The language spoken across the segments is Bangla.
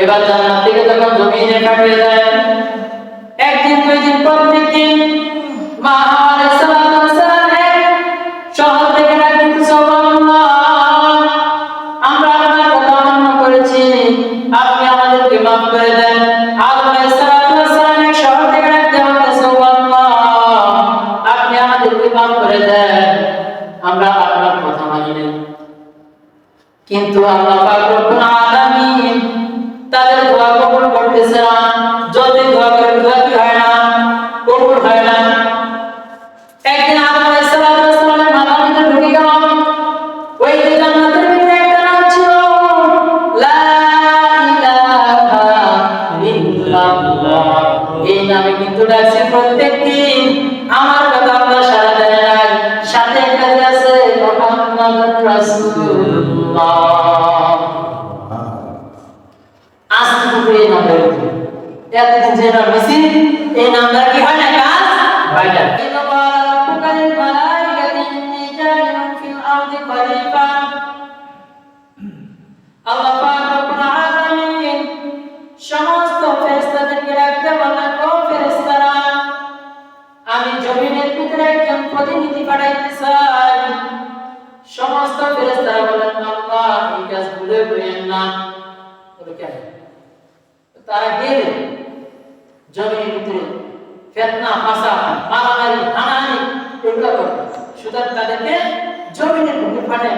এবার জান্নাত থেকে যখন জমিনে পাঠিয়ে দেয়, একদিন দুই দিন প্রত্যেকদিন মা আলাইহিস সালাম শহর থেকে ডাকতে সুবহানাল্লাহ, আমরা আপনার কথা অমান্য করেছি, আপনি আমাদেরকে মাফ করে দেন। আদম আলাইহিস সালাম শহর থেকে ডাকতে সুবহানাল্লাহ, আপনি আমাদেরকে মাফ করে দেন, আমরা আপনার কথা মানি নাই। কিন্তু আল্লাহ পাক রব্বুল আলামিন তাদের দোয়া কবুল করতেছে না। যদি দোয়া করে দোয়া কি হয় না, কবুল হয় না। একদিন আদম আলাইহিস সালামের মাথার ভিতরে ঢুকে গেল, ওই যে জান্নাতের ভিতরে একটা নাম ছিল, লা ইলাহা ইল্লাল্লাহ। এই নামে কিন্তু ডাকছে প্রত্যেকদিন, আমার কথা আপনার সারা দেয় নাই। সাথে একটা যে আছে মুহাম্মাদুর রাসূলুল্লাহ, এই নামটা এতদিন যে নাম মিছিল, এই নামটা কি হয় না, কাজ হয় না। আল্লাহ পাক রব্বুল আলামিন সমস্ত ফেরেশতাদেরকে ডাকতে বললেন, ও ফেরেশতারা, আমি জমিনের ভিতরে একজন প্রতিনিধি পাঠাইতে চাই। সমস্ত ফেরেশতারা বলেন, আল্লাহ এই কাজ ভুলে করেন না। বলে কেন? তারা গেলে জমিনের ভিতরে ফিতনা, ফাসাদ, মারামারি, হানাহানি এগুলো করে, সুতরাং তাদেরকে জমিনের ভিতরে পাঠায়।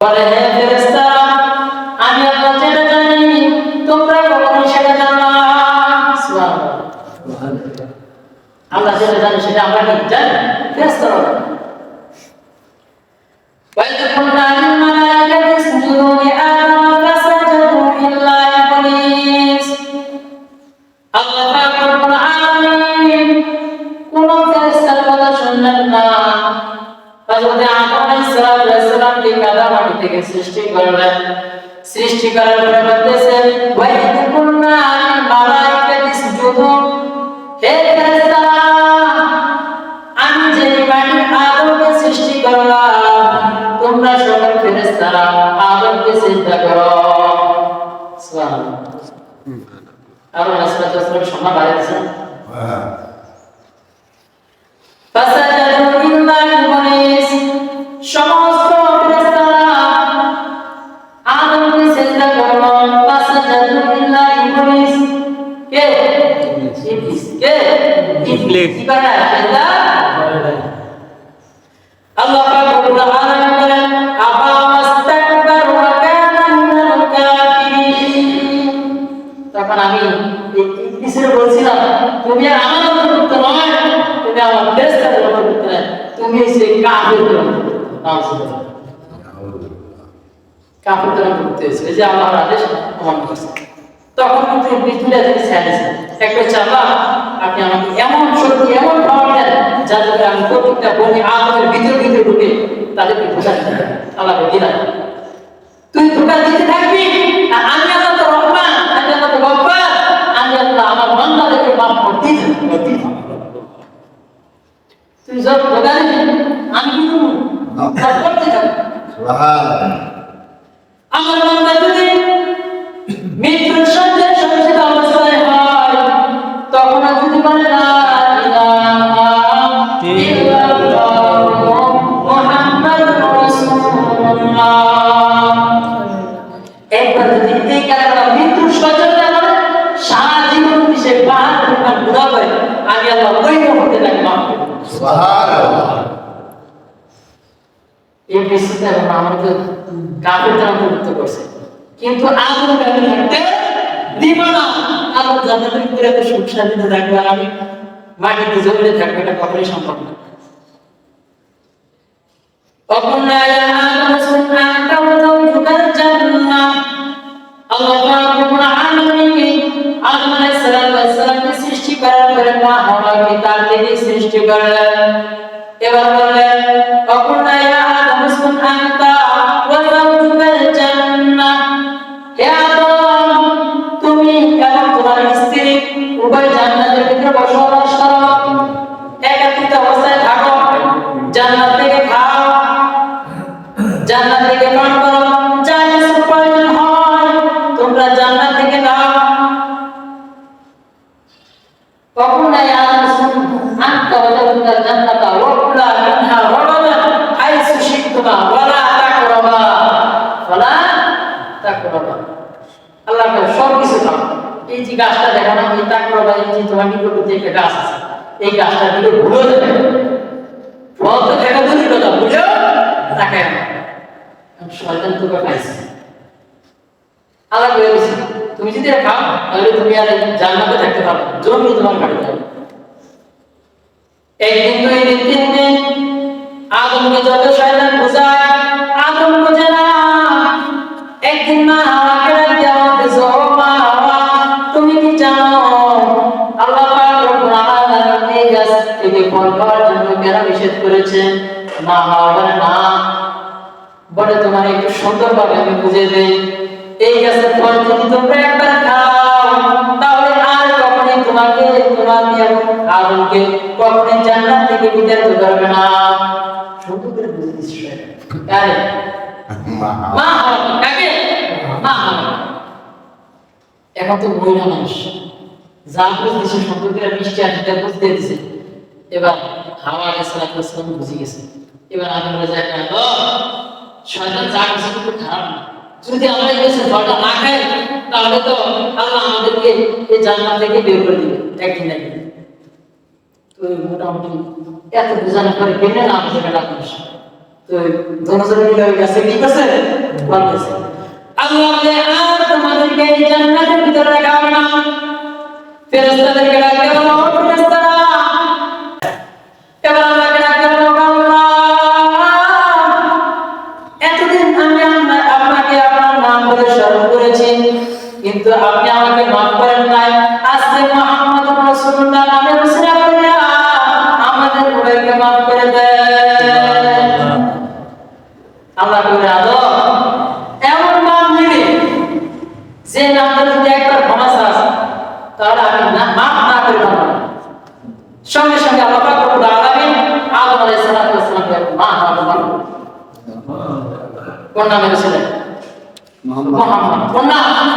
বলে, হে ফেরেশতারা, আমি আল্লাহ যেটা জানি তোমরা কখনো সেটা জানো না। সুবহানাল্লাহ, আল্লাহ যেটা জানি সেটা আমরা কি জানি? ফেরেশতারা وَإِذْ قُلْنَا لِلْمَلَائِكَةِ اسْجُدُوا لِآدَمَ فَسَجَدُوا إِلَّا إِبْلِيسَ। আল্লাহ পাক রব্বুল আলামিন কোন ফেরেশতার কথা শুনলেন না। হযরত আদম আলাইহিস সালামকে কাদা মাটি থেকে সৃষ্টি করলেন। সৃষ্টি করার পরে বলতেছেন, ওয়া ইয কুলনা লিল মালাইকাতি ইসজুদু, হে ফেরেশতারা, আমি যে মাটি আদমকে সৃষ্টি করলাম, তোমরা সকল ফেরেশতারা আদমকে সিজদা করো। সুবহানাল্লাহ। আর রাসূলুল্লাহ সম্মান বাড়াইছেন। ফাসাজাদু ইল্লা ইবলিস, সমস্ত ফেরেশতারা আদমকে সিজদা করলো। ফাসাজাদু ইল্লা ইবলিস, কে? ইবলিস। কে? ইবলিস। কি করে সিজদা করে নাই। আল্লাহ পাক রব্বুল আলামিন বলেন, আবা ওয়াস্তাকবারু ওয়া কানা মিনাল কাফিরিন। তখন আমি ইবলিসের বলছিলাম, তুমি আমার অন্তর্ভুক্ত নয়, তুমি আমার ফেরেশতাদের অন্তর্ভুক্ত নয়, তুমি সেই কাফিরদের অন্তর্ভুক্ত। নাউযুবিল্লাহ, কাফিরদের অন্তর্ভুক্ত হয়েছে, এই যে আল্লাহর আদেশ অমান্য করছে। তখন কিন্তু ইবলিস দুইটা জিনিস চাইছে, একটা হচ্ছে, আল্লাহ আপনি আমাকে এমন শক্তি, এমন পাওয়ার দেন যাতে করে আমি প্রত্যেকটা বনি আদমের ভিতরে ভিতরে ঢুকে তাদেরকে ধোঁকা দিতে পারি। আল্লাহ দিলাম, তুই ধোঁকা দিতে থাকবি, আর আমি আল্লাহ তো রহমান, আমি আল্লাহ তো গফফার, আমি আল্লাহ আমার বান্দাদেরকে মাফ করতেই থাকবি। তুই যত ধোঁকা দিবি আমি কি করবো? মাফ করতে থাকবি। আমার বান্দা যদি মৃত্যুর সঙ্গে সঞ্চিত অবস্থায় হয়, তখন যদি বলে না ইলাহা ইল্লাল্লাহ মুহাম্মাদুর রাসূলুল্লাহ, একবার যদি এই কারণে মৃত্যুর সজ্জায় বলে, সারা জীবন সে পাহাড় পরিমাণ গুনাহ করে, আমি আল্লাহ ওই মুহূর্তে তাকে মাফ করে দেব। সুবহানাল্লাহ। এই বিষয়টা আমাদের কাফিরদের অন্তর্ভুক্ত করছে, কিন্তু আদমকে আমি থাকতে দিব না। আদম জান্নাতের ভিতরে এত সুখ শান্তিতে থাকবে, আর আমি মাটিতে জমিতে থাকবো, এটা কখনোই সম্ভব না। وَقُلْنَا يَا آدَمُ اسْكُنْ أَنْتَ وَزَوْجُكَ الْجَنَّةَ। আল্লাহ পাক রব্বুল আলামিন আদম আলাইহিস সালামকে সৃষ্টি করার পরে মা হাওয়াকে তার থেকে সৃষ্টি করলেন। এবার বললেন, وَقُلْنَا يَا آدَمُ اسْكُنْ أَنْتَ وَزَوْجُكَ الْجَنَّةَ। হে আদম, তুমি এবং তোমার স্ত্রী উভয় জান্নাতের ভিতরে বসবাস করো, একাকিত্ব অবস্থায় থাকো, জান্নাত থেকে খাও, জান্নাত থেকে পান করো, যা কিছু প্রয়োজন হয় তোমরা জান্নাত থেকে নাও। আল্লাহ কয় সব কিছু খাও, এই যে গাছটা দেখো না, এই তাকড়া বা এই যে তোমার নিকটবর্তী একটা গাছ আছে, এই গাছটা দিলে ভুলেও যাবে, ফল তো খেলা দূরের কথা, ভুলেও তাকে শয়তান তোকে খাইছে। আল্লাহ বলে দিছে তুমি যদি এটা খাও তাহলে তুমি আর জান্নাতে থাকতে পারবে, জমি তোমার কাটতে হবে। একদিন দুই দিন তিন দিন আদমকে যত শয়তান বুঝায়, আদম বুঝে না। একদিন মা হাওয়াকে ডাকতে বলতেছে, ও মা হাওয়া, তুমি কি জানো আল্লাহ পাক রব্বুল আলামিন এই গাছ থেকে ফল খাওয়ার জন্য কেন নিষেধ করেছেন? মা হাওয়া বলে, না, বলে তোমার একটু সুন্দরভাবে আমি বুঝে দেই, এই গাছের ফল যদি তোমরা একবার খাও তাহলে আর কখনোই তোমাকে আদমকে কখনোই জান্নাত থেকে বিতাড়িত করবে না। সুন্দর করে বুঝে দিচ্ছি আরে মা কাকে মা। এখন তো মহিলা মানুষ যা বুঝতেছে সুন্দর করে মিষ্টি আসতে বুঝতে দিছে। এবার হাওয়া আলাইহিস সালাম বুঝে গেছে। এবার আদম বলে যায়, শয়তান যা কিছু কিন্তু খারাপ না, যদি আমরা এই গাছের ফলটা না খাই তাহলে তো আল্লাহ আমাদেরকে এই জান্নাত থেকে বের করে দিবে একদিন একদিন। তো মোটামুটি এত বোঝানোর পরে কেন না বুঝে গেল মানুষ, তো দনজনে মিলে ওই গাছে কি করছে বলতেছে, আল্লাহ বলে আর তোমাদেরকে এই জান্নাতের ভিতরে রাখা হবে না। ফেরেশতাদেরকে ডাকতে বলো, ফেরেশতারা, এবার আল্লাহকে ডাকতে বলো, আল্লাহ এতদিন আমি আপনাকে আপনার নাম বলে স্মরণ করেছি, কিন্তু আপনি আমাকে মাফ করেন নাই। আজকে মুহাম্মদুর রাসূলুল্লাহ নামে উসিলা করে আমাদের সবাইকে মাফ করে দেন। আল্লাহ বলে, আদম এমন নাম নিবি যে নামটা যদি একবার ক্ষমা চাস তাহলে আমি না মাফ না করে দেব। সঙ্গে সঙ্গে আল্লাহ পাক রব্বুল আলামিন আদম আলাইহিস সালামকে মা হাওয়া কোন নামে ছিলেন? মুহাম্মদ। কোন নাম?